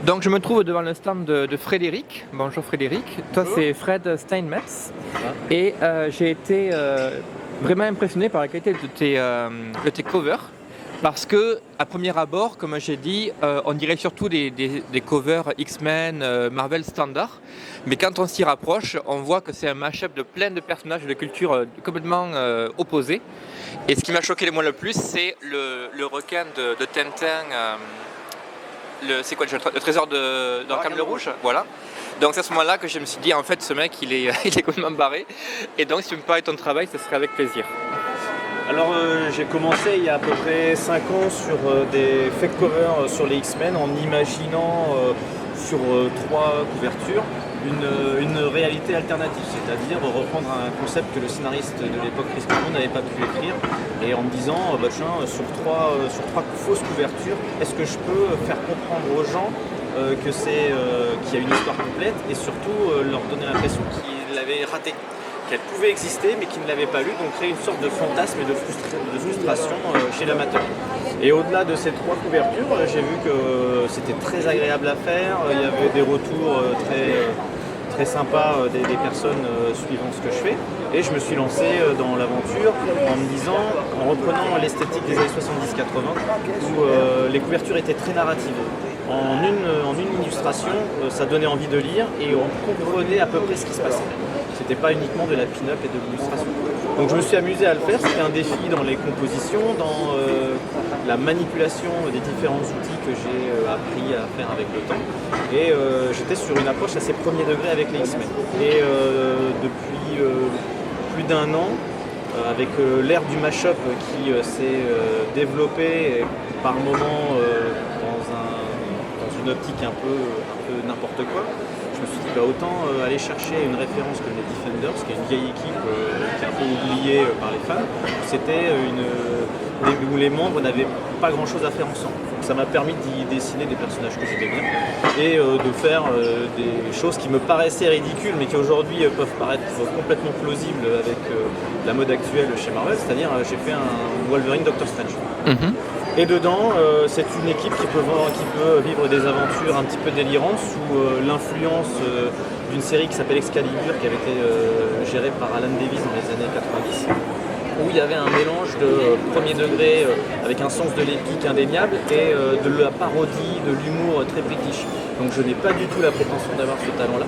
Donc je me trouve devant le stand de Frédéric. Bonjour Frédéric, toi Bonjour. c'est Fred Steinmetz Ah. et j'ai été vraiment impressionné par la qualité de tes covers parce que à premier abord, comme j'ai dit, on dirait surtout des covers X-Men, Marvel standard, mais quand on s'y rapproche, on voit que c'est un mash-up de plein de personnages de cultures complètement opposées. Et ce qui m'a choqué le moins le plus, c'est le requin de Tintin. C'est quoi le trésor d'Arkham le Rouge, voilà. Donc c'est à ce moment-là que je me suis dit en fait ce mec il est, il est complètement barré. Et donc si tu me parles de ton travail, ce serait avec plaisir. Alors j'ai commencé il y a à peu près 5 ans sur des fake covers sur les X-Men en imaginant sur 3 couvertures une réalité alternative, c'est-à-dire reprendre un concept que le scénariste de l'époque Chris Claremont n'avait pas pu écrire et en me disant tiens, sur trois fausses couvertures, est-ce que je peux faire comprendre aux gens qu'il y a une histoire complète et surtout leur donner l'impression qu'ils l'avaient raté, qu'elle pouvait exister mais qu'ils ne l'avaient pas lu, donc créer une sorte de fantasme et de frustration chez l'amateur. Et au-delà de ces 3 couvertures, j'ai vu que c'était très agréable à faire, il y avait des retours très sympas des personnes suivant ce que je fais. Et je me suis lancé dans l'aventure en me disant, en reprenant l'esthétique des années 70-80, où les couvertures étaient très narratives. En une illustration, ça donnait envie de lire et on comprenait à peu près ce qui se passait. C'était pas uniquement de la pin-up et de l'illustration. Donc je me suis amusé à le faire, c'était un défi dans les compositions, dans la manipulation des différents outils que j'ai appris à faire avec le temps. Et j'étais sur une approche assez premier degré avec les X-Men. Et depuis plus d'1 an, avec l'ère du mash-up qui s'est développée par moments dans une optique un peu n'importe quoi, je me suis dit autant aller chercher une référence comme les Defenders, qui est une vieille équipe qui est un peu oubliée par les fans. C'était où les membres n'avaient pas grand chose à faire ensemble. Donc ça m'a permis d'y dessiner des personnages que j'aimais bien et de faire des choses qui me paraissaient ridicules mais qui aujourd'hui peuvent paraître complètement plausibles avec la mode actuelle chez Marvel, c'est-à-dire j'ai fait un Wolverine Doctor Strange. Et dedans, c'est une équipe qui peut vivre des aventures un petit peu délirantes sous l'influence d'une série qui s'appelle Excalibur, qui avait été gérée par Alan Davis dans les années 90, où il y avait un mélange de premier degré avec un sens de l'épique indéniable et de la parodie, de l'humour très british. Donc je n'ai pas du tout la prétention d'avoir ce talent-là,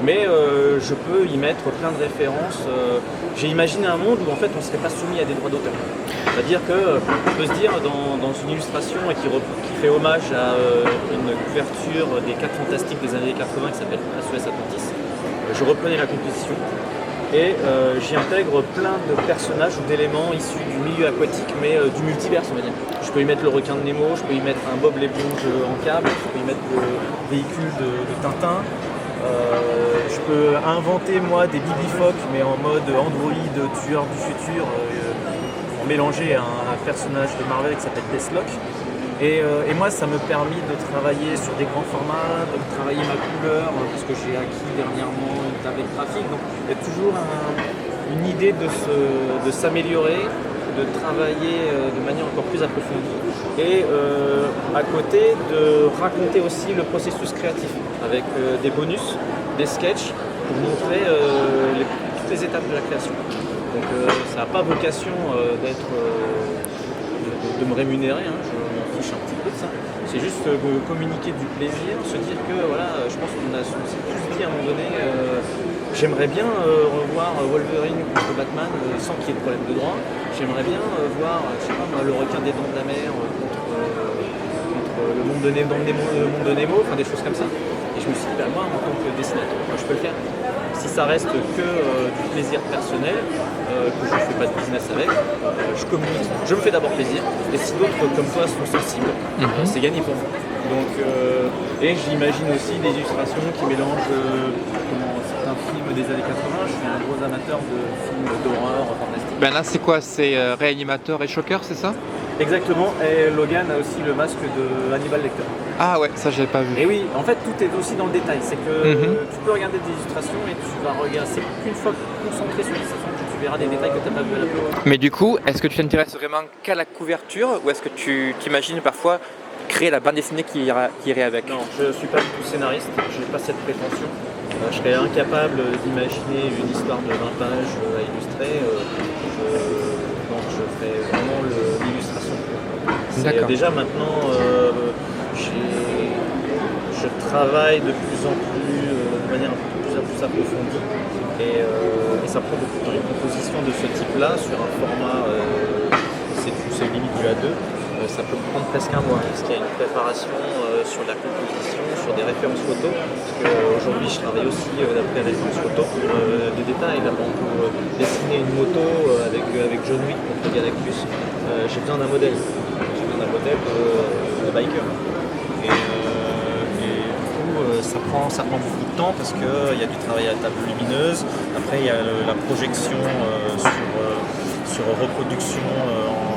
mais je peux y mettre plein de références. J'ai imaginé un monde où en fait on ne serait pas soumis à des droits d'auteur. C'est-à-dire qu'on peut se dire dans une illustration qui fait hommage à une couverture des 4 Fantastiques des années 80 qui s'appelle SOS Atlantis, je reprenais la composition et j'y intègre plein de personnages ou d'éléments issus du milieu aquatique mais du multiverse on va dire. Je peux y mettre le requin de Nemo, je peux y mettre un Bob l'éponge en câble, je peux y mettre le véhicule de Tintin. Je peux inventer moi des Bibi Phoque mais en mode androïde tueur du futur, mélangé à un personnage de Marvel qui s'appelle Deathlock. Et moi ça me permet de travailler sur des grands formats, de travailler ma couleur, parce que j'ai acquis dernièrement une tablette graphique. Donc il y a toujours une idée de s'améliorer, de travailler de manière encore plus approfondie. Et à côté de raconter aussi le processus créatif avec des bonus, des sketchs pour montrer toutes les étapes de la création. Donc ça n'a pas vocation de me rémunérer, hein, je m'en fiche un petit peu de ça. C'est juste communiquer du plaisir, se dire que voilà, je pense qu'on s'est tous dit à un moment donné, j'aimerais bien revoir Wolverine contre Batman sans qu'il y ait de problème de droit. J'aimerais bien voir, je sais pas moi, le requin des dents de la mer contre le monde de Nemo, enfin des choses comme ça. Et je me suis dit, moi en tant que dessinateur, moi, je peux le faire. Si ça reste que du plaisir personnel, que je ne fais pas de business avec, je communique. Je me fais d'abord plaisir. Et si d'autres comme toi sont sensibles, c'est gagné pour moi. Donc, et j'imagine aussi des illustrations qui mélangent certains films des années 80. Je suis un gros amateur de films d'horreur fantastique. Ben là c'est quoi? C'est Réanimateur et Shocker, c'est ça? Exactement, et Logan a aussi le masque de Hannibal Lecter. Ah ouais, ça j'avais pas vu. Et oui, en fait tout est aussi dans le détail, c'est que tu peux regarder des illustrations et tu vas regarder, c'est qu'une fois concentré sur l'illustration que tu verras des détails que tu n'as pas vu à la fois. Mais du coup, est-ce que tu t'intéresses vraiment qu'à la couverture ou est-ce que tu t'imagines parfois créer la bande dessinée qui irait avec. Non, je ne suis pas du tout scénariste, je n'ai pas cette prétention. Je serais incapable d'imaginer une histoire de 20 pages à illustrer. Donc je ferais vraiment l'illustration. D'accord. Déjà maintenant, je travaille de plus en plus, de manière un peu plus approfondie. Et ça prend beaucoup de temps. Une composition de ce type-là, sur un format, c'est limite du A2, ça peut prendre presque un mois, parce qu'il y a une préparation sur la composition, sur des références photos, parce qu'aujourd'hui je travaille aussi d'après références photos, de détails. Là, on peut dessiner une moto avec John Wick contre Galactus, j'ai besoin d'un modèle. J'ai besoin d'un modèle de biker. Et du coup, ça prend beaucoup de temps parce qu'il y a du travail à la table lumineuse. Après, il y a la projection sur reproduction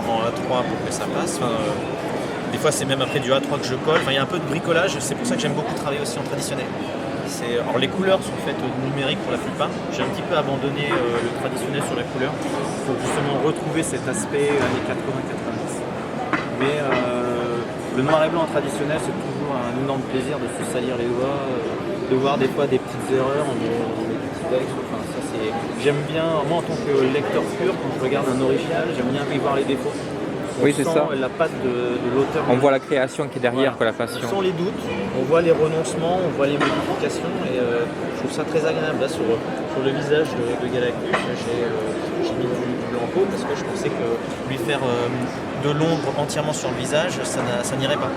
en A3 pour que ça passe. Des fois, c'est même après du A3 que je colle. Il y a un peu de bricolage. C'est pour ça que j'aime beaucoup travailler aussi en traditionnel. Alors, les couleurs sont faites numériques pour la plupart. J'ai un petit peu abandonné le traditionnel sur la couleur pour justement retrouver cet aspect années 80-90. Mais le noir et blanc traditionnel, c'est toujours un énorme plaisir de se salir les doigts, de voir des fois des petites erreurs en petits textes. Enfin, ça, j'aime bien, moi en tant que lecteur pur, quand je regarde un original, j'aime bien y voir les défauts. Oui, c'est ça. La patte de l'auteur. On voit la création qui est derrière, Voilà. la passion. On sent les doutes, on voit les renoncements, on voit les modifications et je trouve ça très agréable. Là, sur le visage de Galactus, j'ai mis du blanco parce que je pensais que lui faire de l'ombre entièrement sur le visage, ça n'irait pas.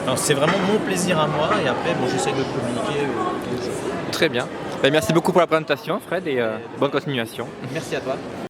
Donc c'est vraiment mon plaisir à moi et après j'essaie de communiquer au jeu. Très bien. Ben, merci beaucoup pour la présentation, Fred, et bonne continuation. Merci à toi.